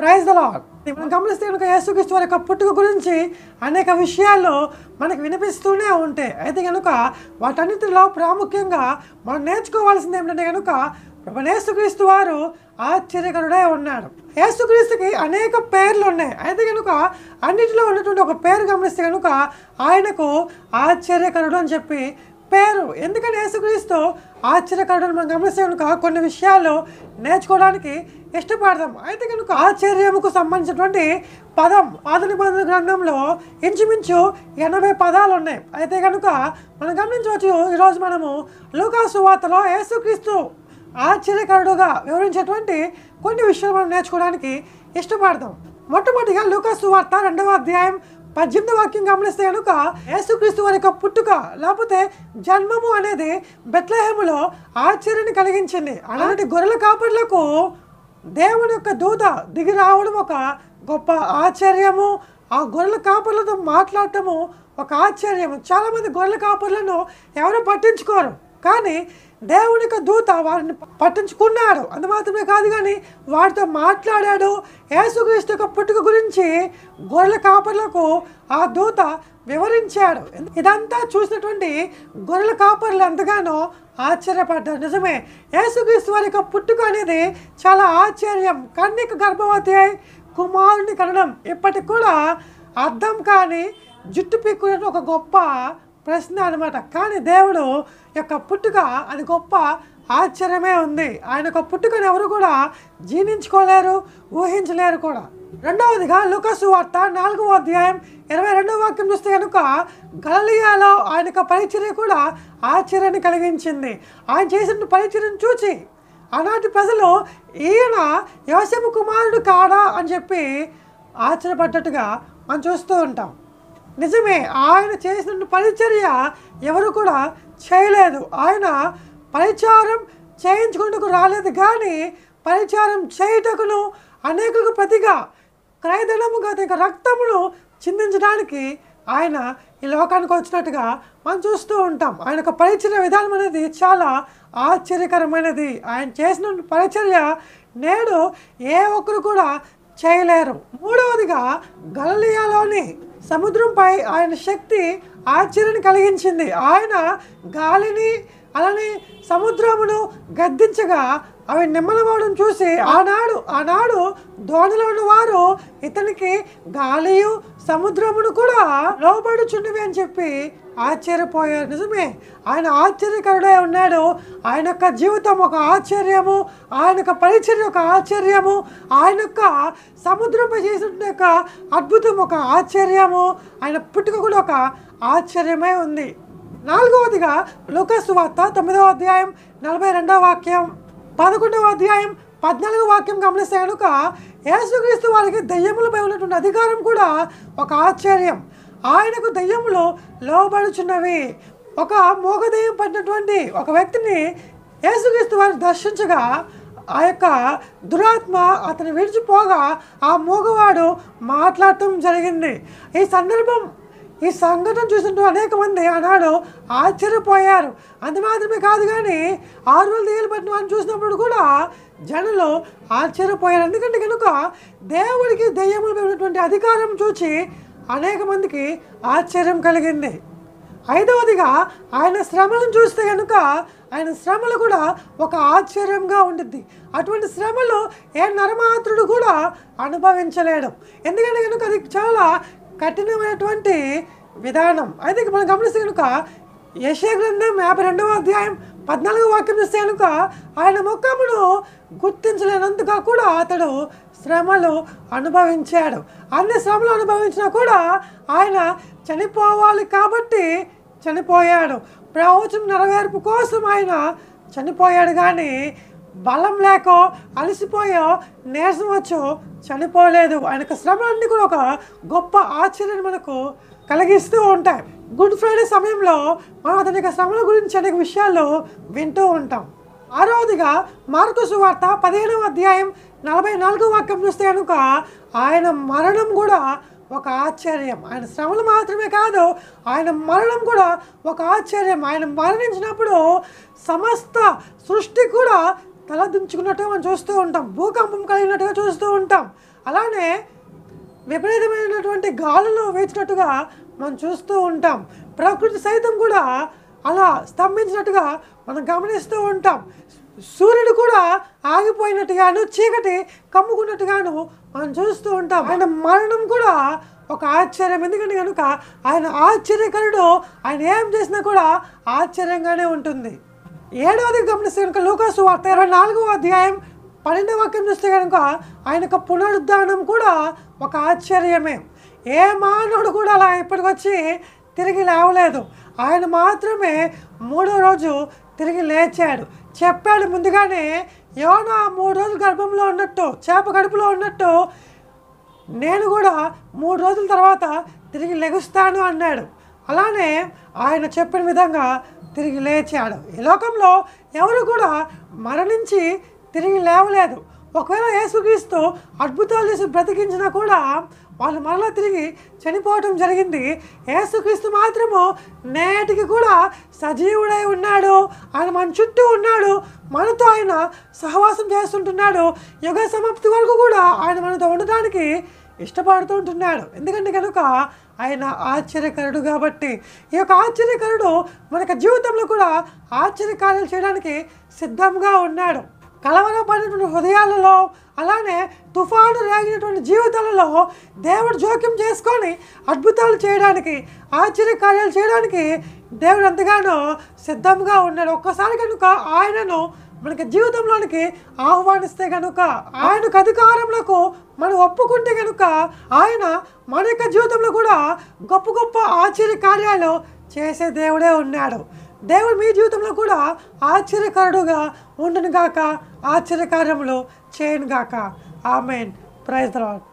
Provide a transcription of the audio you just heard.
Praise the lord. మనం గమనిస్తే కనుక యేసుక్రీస్తు వారి యొక్క పుట్టుక గురించి అనేక విషయాలు మనకు వినిపిస్తూనే ఉంటాయి. అయితే కనుక వాటన్నిటిలో ప్రాముఖ్యంగా మనం నేర్చుకోవాల్సింది ఏమిటంటే కనుక యేసుక్రీస్తు వారు ఆశ్చర్యకరుడే ఉన్నాడు. యేసుక్రీస్తుకి అనేక పేర్లు ఉన్నాయి. అయితే కనుక అన్నిటిలో ఉన్నటువంటి ఒక పేరు గమనిస్తే కనుక ఆయనకు ఆశ్చర్యకరుడు అని చెప్పి పేరు. ఎందుకంటే యేసుక్రీస్తు ఆశ్చర్యకరుడు మనం గమనిస్తే కనుక కొన్ని విషయాలు నేర్చుకోవడానికి ఇష్టపడతాం. అయితే కనుక ఆశ్చర్యముకు సంబంధించినటువంటి పదం పాత నిబంధన గ్రంథంలో ఇంచుమించు 80 పదాలు ఉన్నాయి. అయితే కనుక మనం గమనించవచ్చు, ఈరోజు మనము లూకా సువార్తలో యేసుక్రీస్తు ఆశ్చర్యకరుడుగా వివరించేటువంటి కొన్ని విషయాలు మనం నేర్చుకోవడానికి ఇష్టపడతాం. మొట్టమొదటిగా లూకా సువార్త 2వ అధ్యాయం 18వ వాక్యం గమనిస్తే కనుక యేసుక్రీస్తు వారి యొక్క పుట్టుక లేకపోతే జన్మము అనేది బెత్లెహేములో ఆశ్చర్యాన్ని కలిగించింది. అలాంటి గొర్రెల కాపరులకు దేవుని యొక్క దూత దిగి రావడం ఒక గొప్ప ఆశ్చర్యము. ఆ గొర్రెల కాపర్లతో మాట్లాడటము ఒక ఆశ్చర్యము. చాలామంది గొర్రెల కాపర్లను ఎవరు పట్టించుకోరు, కానీ దేవుని యొక్క దూత వారిని పట్టించుకున్నాడు. అందు మాత్రమే కాదు, కానీ వారితో మాట్లాడాడు. యేసుక్రీస్తు యొక్క పుట్టుక గురించి గొర్రెల కాపర్లకు ఆ దూత వివరించాడు. ఇదంతా చూసినటువంటి గొర్రెల కాపర్లు ఎంతగానో ఆశ్చర్యపడ్డారు. నిజమే, యేసుక్రీస్తు వారి యొక్క పుట్టుక అనేది చాలా ఆశ్చర్యం. కన్యక గర్భవతి అయి కుమారుని కనడం ఇప్పటికి కూడా అర్థం కాని జుట్టు పీక్కునే ఒక గొప్ప ప్రశ్న అనమాట. కానీ దేవుడు యొక్క పుట్టుక అది గొప్ప ఆశ్చర్యమే ఉంది. ఆయన యొక్క పుట్టుకను ఎవరు కూడా జీర్ణించుకోలేరు, ఊహించలేరు కూడా. రెండవదిగా లూకా సువార్త 4వ అధ్యాయం 22వ వాక్యం చూస్తే కనుక గలిలయలో ఆయన యొక్క పరిచర్య కూడా ఆశ్చర్యాన్ని కలిగించింది. ఆయన చేసిన పరిచర్యను చూసి ఆనాటి ప్రజలు ఈయన యోసేపు కుమారుడు కాడా అని చెప్పి ఆశ్చర్యపడ్డట్టుగా మనం చూస్తూ ఉంటాం. నిజమే, ఆయన చేసిన పరిచర్య ఎవరు కూడా చేయలేదు. ఆయన పరిచారం చేయించుకుంటూ రాలేదు, కానీ పరిచారం చేయుటకును అనేకులకు ప్రతిగా క్రయధనముగా రక్తమును చిందించడానికి ఆయన ఈ లోకానికి వచ్చినట్టుగా మనం చూస్తూ ఉంటాం. ఆయన యొక్క పరిచర్య విధానం అనేది చాలా ఆశ్చర్యకరమైనది. ఆయన చేసిన పరిచర్య నేడు ఏ ఒక్కరు కూడా చేయలేరు. మూడవదిగా గలిలయలోని సముద్రంపై ఆయన శక్తి ఆశ్చర్యాన్ని కలిగించింది. ఆయన గాలిని అలానే సముద్రమును గద్దించగా అవి నిమ్మలమవడం చూసి ఆనాడు దోణిలో ఉన్న వారు ఇతనికి గాలియు సముద్రమును కూడా లోబడుచున్నవి అని చెప్పి ఆశ్చర్యపోయారు. నిజమే, ఆయన ఆశ్చర్యకరుడే ఉన్నాడు. ఆయన యొక్క జీవితం ఒక ఆశ్చర్యము, ఆయన యొక్క పరిచర్య ఒక ఆశ్చర్యము, ఆయన యొక్క సముద్రంపై చేసిన యొక్క అద్భుతం ఒక ఆశ్చర్యము, ఆయన పుట్టుక కూడా ఒక ఆశ్చర్యమే ఉంది. నాలుగవదిగా లూకా సువార్త 9వ అధ్యాయం 42వ వాక్యం 11వ అధ్యాయం 14వ వాక్యం గమనిస్తే కనుక యేసుక్రీస్తు వారికి దెయ్యములపై ఉన్నటువంటి అధికారం కూడా ఒక ఆశ్చర్యం. ఆయనకు దెయ్యములు లోబడుచున్నవి. ఒక మూగ దెయ్యం పడినటువంటి ఒక వ్యక్తిని యేసుక్రీస్తు వారు దర్శించగా ఆ యొక్క దురాత్మ అతను విడిచిపోగా ఆ మూగవాడు మాట్లాడటం జరిగింది. ఈ సంఘటన చూసినట్టు అనేక మంది ఆనాడు ఆశ్చర్యపోయారు. అంత మాత్రమే కాదు, కానీ 600 దెయ్యాలు పట్టిన వాడిని చూసినప్పుడు కూడా జనులు ఆశ్చర్యపోయారు. ఎందుకంటే కనుక దేవుడికి దెయ్యములపై ఉన్నటువంటి అధికారం చూసి అనేక మందికి ఆశ్చర్యం కలిగింది. ఐదవదిగా ఆయన శ్రమలను చూస్తే కనుక ఆయన శ్రమలు కూడా ఒక ఆశ్చర్యంగా ఉండిద్ది. అటువంటి శ్రమలు ఏ నరమాత్రుడు కూడా అనుభవించలేడు. ఎందుకంటే కనుక అది చాలా కఠినమైనటువంటి విధానం. అయితే మనం గమనిస్తే కనుక యెషయా గ్రంథం 52వ అధ్యాయం 14వ వాక్యం చూస్తే కనుక ఆయన ముఖమును గుర్తించలేనందుగా కూడా అతడు శ్రమలు అనుభవించాడు. అన్ని శ్రమలు అనుభవించినా కూడా ఆయన చనిపోవాలి కాబట్టి చనిపోయాడు. ప్రవచనం నెరవేర్పు కోసం ఆయన చనిపోయాడు, కానీ బలం లేకో అలసిపోయో నీరసం వచ్చో చనిపోలేదు. ఆయనకు శ్రమలన్నీ కూడా ఒక గొప్ప ఆశ్చర్యాన్ని మనకు కలిగిస్తూ ఉంటాయి. గుడ్ ఫ్రైడే సమయంలో మనం అతని యొక్క శ్రమల గురించి అనేక విషయాలు వింటూ ఉంటాం. ఆరవదిగా మార్కు సువార్త 15వ అధ్యాయం 44వ వాక్యం చూస్తే కనుక ఆయన మరణం కూడా ఒక ఆశ్చర్యం. ఆయన శ్రమలు మాత్రమే కాదు, ఆయన మరణం కూడా ఒక ఆశ్చర్యం. ఆయన మరణించినప్పుడు సమస్త సృష్టి కూడా తలదించుకున్నట్టుగా మనం చూస్తూ ఉంటాం. భూకంపం కలిగినట్టుగా చూస్తూ ఉంటాం. అలానే విపరీతమైనటువంటి గాలులు వేచినట్టుగా మనం చూస్తూ ఉంటాం. ప్రకృతి సైతం కూడా అలా స్తంభించినట్టుగా మనం గమనిస్తూ ఉంటాం. సూర్యుడు కూడా ఆగిపోయినట్టుగాను, చీకటి కమ్ముకున్నట్టుగాను మనం చూస్తూ ఉంటాం. ఆయన మరణం కూడా ఒక ఆశ్చర్యం. ఎందుకంటే కనుక ఆయన ఆశ్చర్యకరుడు. ఆయన ఏం చేసినా కూడా ఆశ్చర్యంగానే ఉంటుంది. 7వది గమనిస్తే కనుక లూకాసు సువార్త 24వ అధ్యాయం 12వ వాక్యం చూస్తే కనుక ఆయన యొక్క పునరుద్ధానం కూడా ఒక ఆశ్చర్యమే. ఏ మానవుడు కూడా అలా ఇప్పటికొచ్చి తిరిగి లేవలేదు. ఆయన మాత్రమే 3వ రోజు తిరిగి లేచాడు. చెప్పాడు ముందుగానే, యోనా 3 రోజులు గర్భంలో ఉన్నట్టు, చేప కడుపులో ఉన్నట్టు నేను కూడా 3 రోజుల తర్వాత తిరిగి లెగుస్తాను అన్నాడు. అలానే ఆయన చెప్పిన విధంగా తిరిగి లేచాడు. ఈ లోకంలో ఎవరు కూడా మరణించి తిరిగి లేవలేదు. ఒకవేళ యేసుక్రీస్తు అద్భుతాలు చేసి బ్రతికించినా కూడా వాళ్ళు మరలా తిరిగి చనిపోవటం జరిగింది. యేసుక్రీస్తు మాత్రము నేటికి కూడా సజీవుడై ఉన్నాడు. ఆయన మన చుట్టూ ఉన్నాడు. మనతో ఆయన సహవాసం చేస్తుంటున్నాడు. యుగ సమాప్తి వరకు కూడా ఆయన మనతో ఉండటానికి ఇష్టపడుతూ ఉంటున్నాడు. ఎందుకంటే కనుక ఆయన ఆశ్చర్యకరుడు కాబట్టి. ఈ యొక్క ఆశ్చర్యకరుడు మనకు జీవితంలో కూడా ఆశ్చర్యకార్యాలు చేయడానికి సిద్ధంగా ఉన్నాడు. కలవరపడినటువంటి హృదయాలలో, అలానే తుఫాను రేగినటువంటి జీవితాలలో దేవుడు జోక్యం చేసుకొని అద్భుతాలు చేయడానికి, ఆశ్చర్యకార్యాలు చేయడానికి దేవుడు ఎంతగానో సిద్ధంగా ఉన్నాడు. ఒక్కసారి కనుక ఆయనను మనకి జీవితంలోనికి ఆహ్వానిస్తే కనుక, ఆయనకు అధికారంలోకి మనం ఒప్పుకుంటే కనుక ఆయన మన యొక్క జీవితంలో కూడా గొప్ప గొప్ప ఆశ్చర్య కార్యాలు చేసే దేవుడే ఉన్నాడు. దేవుడు మీ జీవితంలో కూడా ఆశ్చర్యకరుడుగా ఉండును గాక, ఆశ్చర్యకార్యములు చేయను గాక. ఆమేన్. Praise the lord.